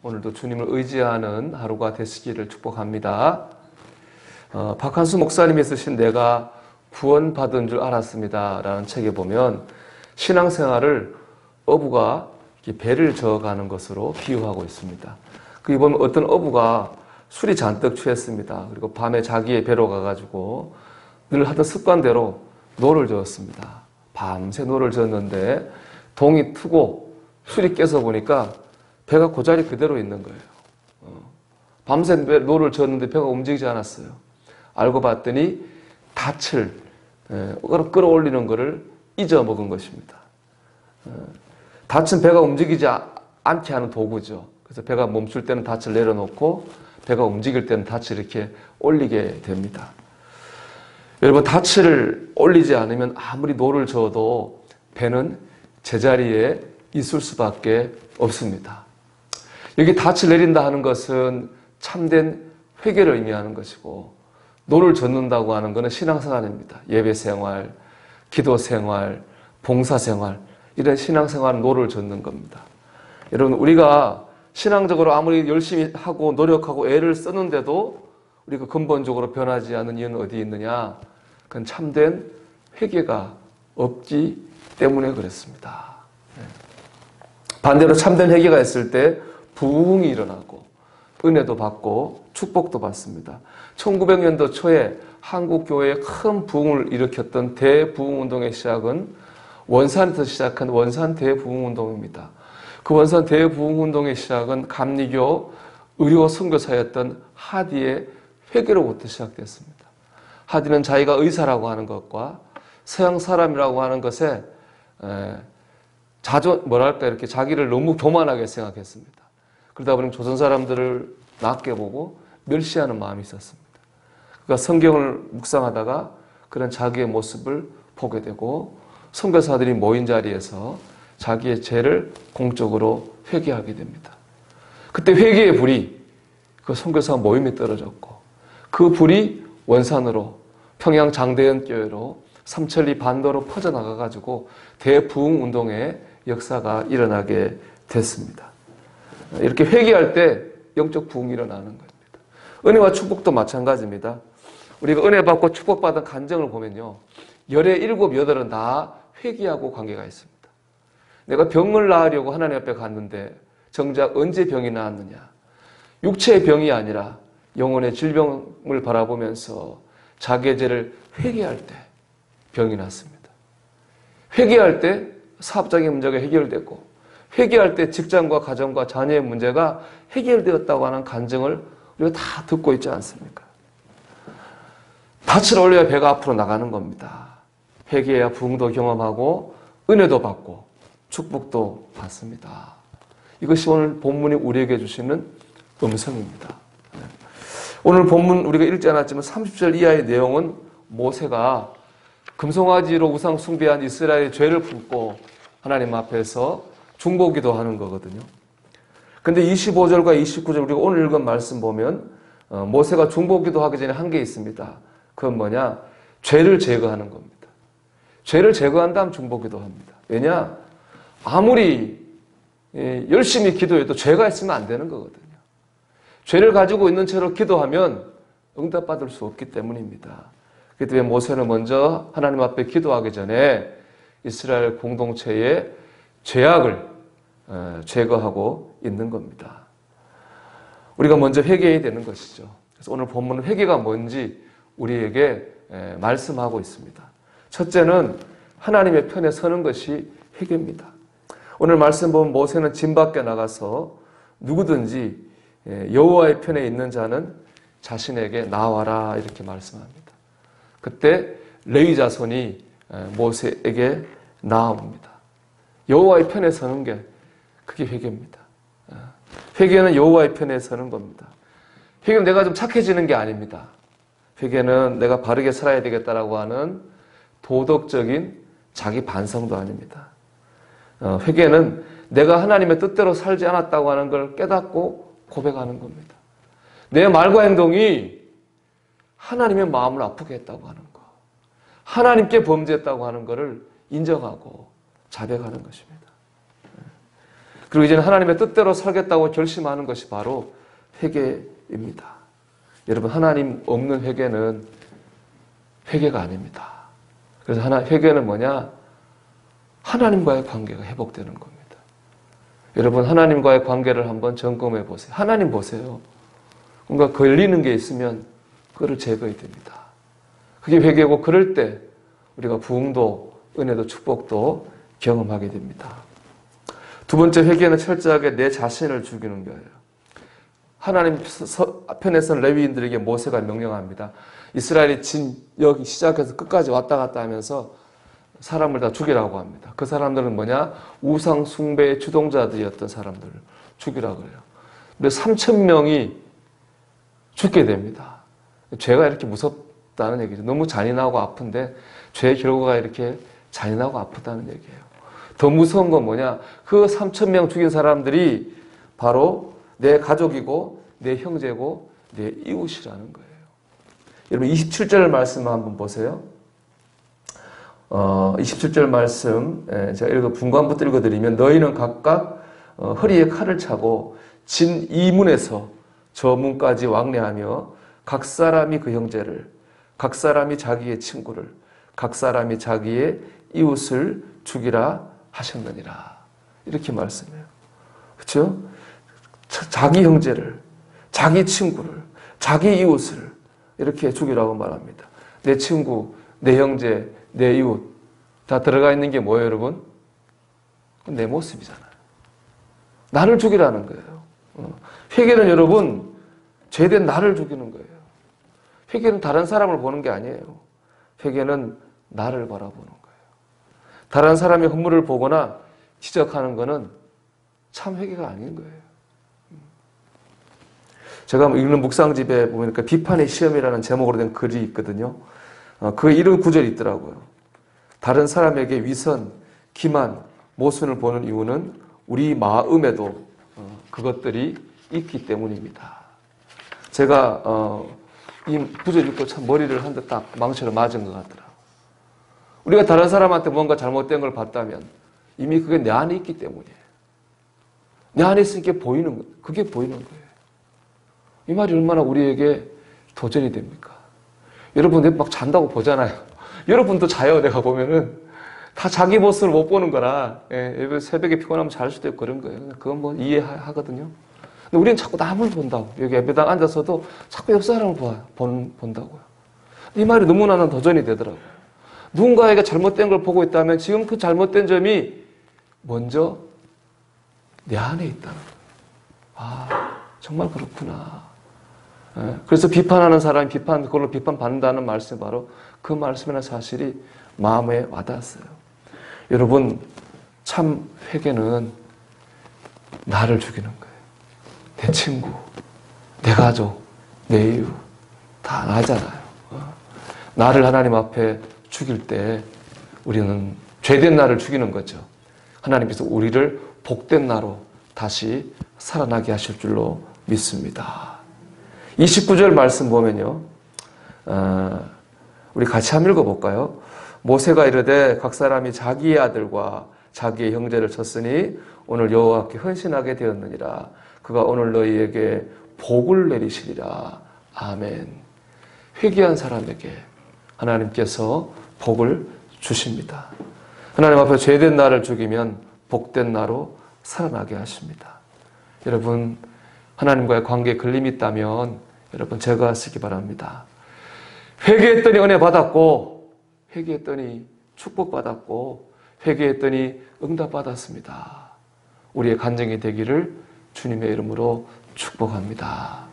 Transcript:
오늘도 주님을 의지하는 하루가 되시기를 축복합니다. 박한수 목사님이 쓰신 내가 구원받은 줄 알았습니다 라는 책에 보면 신앙생활을 어부가 배를 저어가는 것으로 비유하고 있습니다. 거기 보면 어떤 어부가 술이 잔뜩 취했습니다. 그리고 밤에 자기의 배로 가가지고 늘 하던 습관대로 노를 저었습니다. 밤새 노를 저었는데 동이 트고 술이 깨서 보니까 배가 그 자리 그대로 있는 거예요. 밤새 노를 저었는데 배가 움직이지 않았어요. 알고 봤더니 닻을 끌어올리는 것을 잊어먹은 것입니다. 닻은 배가 움직이지 않게 하는 도구죠. 그래서 배가 멈출 때는 닻을 내려놓고 배가 움직일 때는 닻을 이렇게 올리게 됩니다. 여러분, 닻을 올리지 않으면 아무리 노를 저어도 배는 제자리에 있을 수밖에 없습니다. 여기 닻을 내린다 하는 것은 참된 회개를 의미하는 것이고, 노를 젓는다고 하는 것은 신앙생활입니다. 예배생활, 기도생활, 봉사생활, 이런 신앙생활은 노를 젓는 겁니다. 여러분, 우리가 신앙적으로 아무리 열심히 하고 노력하고 애를 쓰는데도 우리가 근본적으로 변하지 않는 이유는 어디에 있느냐? 그건 참된 회개가 없기 때문에 그렇습니다. 반대로 참된 회개가 있을 때 부흥이 일어나고 은혜도 받고 축복도 받습니다. 1900년도 초에 한국 교회에 큰 부흥을 일으켰던 대부흥운동의 시작은 원산에서 시작한 원산 대부흥운동입니다. 그 원산 대부흥운동의 시작은 감리교 의료 선교사였던 하디의 회개로부터 시작됐습니다. 하디는 자기가 의사라고 하는 것과 서양 사람이라고 하는 것에 이렇게 자기를 너무 교만하게 생각했습니다. 그러다 보니 조선 사람들을 낮게 보고 멸시하는 마음이 있었습니다. 그러니까 성경을 묵상하다가 그런 자기의 모습을 보게 되고 선교사들이 모인 자리에서 자기의 죄를 공적으로 회개하게 됩니다. 그때 회개의 불이 그 선교사 모임에 떨어졌고 그 불이 원산으로 평양 장대현 교회로 삼천리 반도로 퍼져나가가지고 대부흥운동의 역사가 일어나게 됐습니다. 이렇게 회개할 때 영적 부흥이 일어나는 겁니다. 은혜와 축복도 마찬가지입니다. 우리가 은혜 받고 축복받은 간증을 보면요, 열의 7, 8은 다 회개하고 관계가 있습니다. 내가 병을 나으려고 하나님 앞에 갔는데 정작 언제 병이 나았느냐? 육체의 병이 아니라 영혼의 질병을 바라보면서 자기의 죄를 회개할 때 병이 났습니다. 회개할 때 사업적인 문제가 해결됐고, 회개할 때 직장과 가정과 자녀의 문제가 해결되었다고 하는 간증을 우리가 다 듣고 있지 않습니까? 닻을 올려야 배가 앞으로 나가는 겁니다. 회개해야 부흥도 경험하고 은혜도 받고 축복도 받습니다. 이것이 오늘 본문이 우리에게 주시는 음성입니다. 오늘 본문 우리가 읽지 않았지만 30절 이하의 내용은 모세가 금송아지로 우상 숭배한 이스라엘의 죄를 품고 하나님 앞에서 중보기도 하는 거거든요. 근데 25절과 29절 우리가 오늘 읽은 말씀 보면 모세가 중보기도 하기 전에 한 게 있습니다. 그건 뭐냐? 죄를 제거하는 겁니다. 죄를 제거한 다음 중보기도 합니다. 왜냐? 아무리 열심히 기도해도 죄가 있으면 안 되는 거거든요. 죄를 가지고 있는 채로 기도하면 응답받을 수 없기 때문입니다. 그렇기 때문에 모세는 먼저 하나님 앞에 기도하기 전에 이스라엘 공동체의 죄악을 제거하고 있는 겁니다. 우리가 먼저 회개해야 되는 것이죠. 그래서 오늘 본문은 회개가 뭔지 우리에게 말씀하고 있습니다. 첫째는 하나님의 편에 서는 것이 회개입니다. 오늘 말씀 보면 모세는 진 밖에 나가서 누구든지 여호와의 편에 있는 자는 자신에게 나와라 이렇게 말씀합니다. 그때 레위 자손이 모세에게 나옵니다. 여호와의 편에 서는 게 그게 회개입니다. 회개는 여호와의 편에 서는 겁니다. 회개는 내가 좀 착해지는 게 아닙니다. 회개는 내가 바르게 살아야 되겠다라고 하는 도덕적인 자기 반성도 아닙니다. 회개는 내가 하나님의 뜻대로 살지 않았다고 하는 걸 깨닫고 고백하는 겁니다. 내 말과 행동이 하나님의 마음을 아프게 했다고 하는 것, 하나님께 범죄했다고 하는 것을 인정하고 자백하는 것입니다. 그리고 이제는 하나님의 뜻대로 살겠다고 결심하는 것이 바로 회개입니다. 여러분, 하나님 없는 회개는 회개가 아닙니다. 그래서 회개는 뭐냐? 하나님과의 관계가 회복되는 겁니다. 여러분, 하나님과의 관계를 한번 점검해 보세요. 하나님 보세요. 뭔가 걸리는 게 있으면 그거를 제거해야 됩니다. 그게 회개고, 그럴 때 우리가 부흥도, 은혜도, 축복도 경험하게 됩니다. 두 번째 회개는 철저하게 내 자신을 죽이는 거예요. 하나님 편에서는 레위인들에게 모세가 명령합니다. 이스라엘이 여기 시작해서 끝까지 왔다 갔다 하면서 사람을 다 죽이라고 합니다. 그 사람들은 뭐냐? 우상 숭배의 주동자들이었던 사람들을 죽이라고 그래요. 근데 3,000명이 죽게 됩니다. 죄가 이렇게 무섭다는 얘기죠. 너무 잔인하고 아픈데 죄의 결과가 이렇게 잔인하고 아프다는 얘기예요. 더 무서운 건 뭐냐? 그 3,000명 죽인 사람들이 바로 내 가족이고 내 형제고 내 이웃이라는 거예요. 여러분 27절 말씀 한번 보세요. 27절 말씀 제가 분간부터 읽어드리면 너희는 각각 허리에 칼을 차고 진 이 문에서 저 문까지 왕래하며 각 사람이 그 형제를, 각 사람이 자기의 친구를, 각 사람이 자기의 이웃을 죽이라 하셨느니라. 이렇게 말씀해요. 그렇죠? 자기 형제를, 자기 친구를, 자기 이웃을 이렇게 죽이라고 말합니다. 내 친구, 내 형제, 내 이웃 다 들어가 있는 게 뭐예요, 여러분? 내 모습이잖아요. 나를 죽이라는 거예요. 회개는 여러분 죄된 나를 죽이는 거예요. 회개는 다른 사람을 보는 게 아니에요. 회개는 나를 바라보는 거예요. 다른 사람의 허물을 보거나 지적하는 거는 참 회개가 아닌 거예요. 제가 읽는 묵상집에 보니까 비판의 시험이라는 제목으로 된 글이 있거든요. 그 이런 구절이 있더라고요. 다른 사람에게 위선, 기만, 모순을 보는 이유는 우리 마음에도 그것들이 있기 때문입니다. 제가 이 구절 읽고 참 머리를 한 대 딱 망치로 맞은 것 같더라고요. 우리가 다른 사람한테 뭔가 잘못된 걸 봤다면 이미 그게 내 안에 있기 때문이에요. 내 안에 있으니까 보이는 거예요. 그게 보이는 거예요. 이 말이 얼마나 우리에게 도전이 됩니까? 여러분, 내가 막 잔다고 보잖아요. 여러분도 자요, 내가 보면은. 다 자기 모습을 못 보는 거라. 새벽에 피곤하면 잘 수도 있고 그런 거예요. 그건 뭐 이해하거든요. 근데 우리는 자꾸 남을 본다고. 여기 예배당 앉아서도 자꾸 옆 사람을 본다고요. 이 말이 너무나 도전이 되더라고요. 누군가에게 잘못된 걸 보고 있다면 지금 그 잘못된 점이 먼저 내 안에 있다는 거예요. 아, 정말 그렇구나. 그래서 비판하는 사람이 그걸로 비판받는다는 말씀이 바로 그 말씀이나 사실이 마음에 와닿았어요. 여러분, 참 회개는 나를 죽이는 거예요. 내 친구, 내 가족, 내 이웃 다 나잖아요. 나를 하나님 앞에 죽일 때 우리는 죄된 나를 죽이는 거죠. 하나님께서 우리를 복된 나로 다시 살아나게 하실 줄로 믿습니다. 29절 말씀 보면요. 우리 같이 한번 읽어볼까요? 모세가 이르되 각 사람이 자기의 아들과 자기의 형제를 쳤으니 오늘 여호와께 헌신하게 되었느니라. 그가 오늘 너희에게 복을 내리시리라. 아멘. 회개한 사람에게 하나님께서 복을 주십니다. 하나님 앞에 죄된 나를 죽이면 복된 나로 살아나게 하십니다. 여러분, 하나님과의 관계에 걸림이 있다면 여러분 제거하시기 바랍니다. 회개했더니 은혜 받았고, 회개했더니 축복받았고, 회개했더니 응답받았습니다. 우리의 간증이 되기를 주님의 이름으로 축복합니다.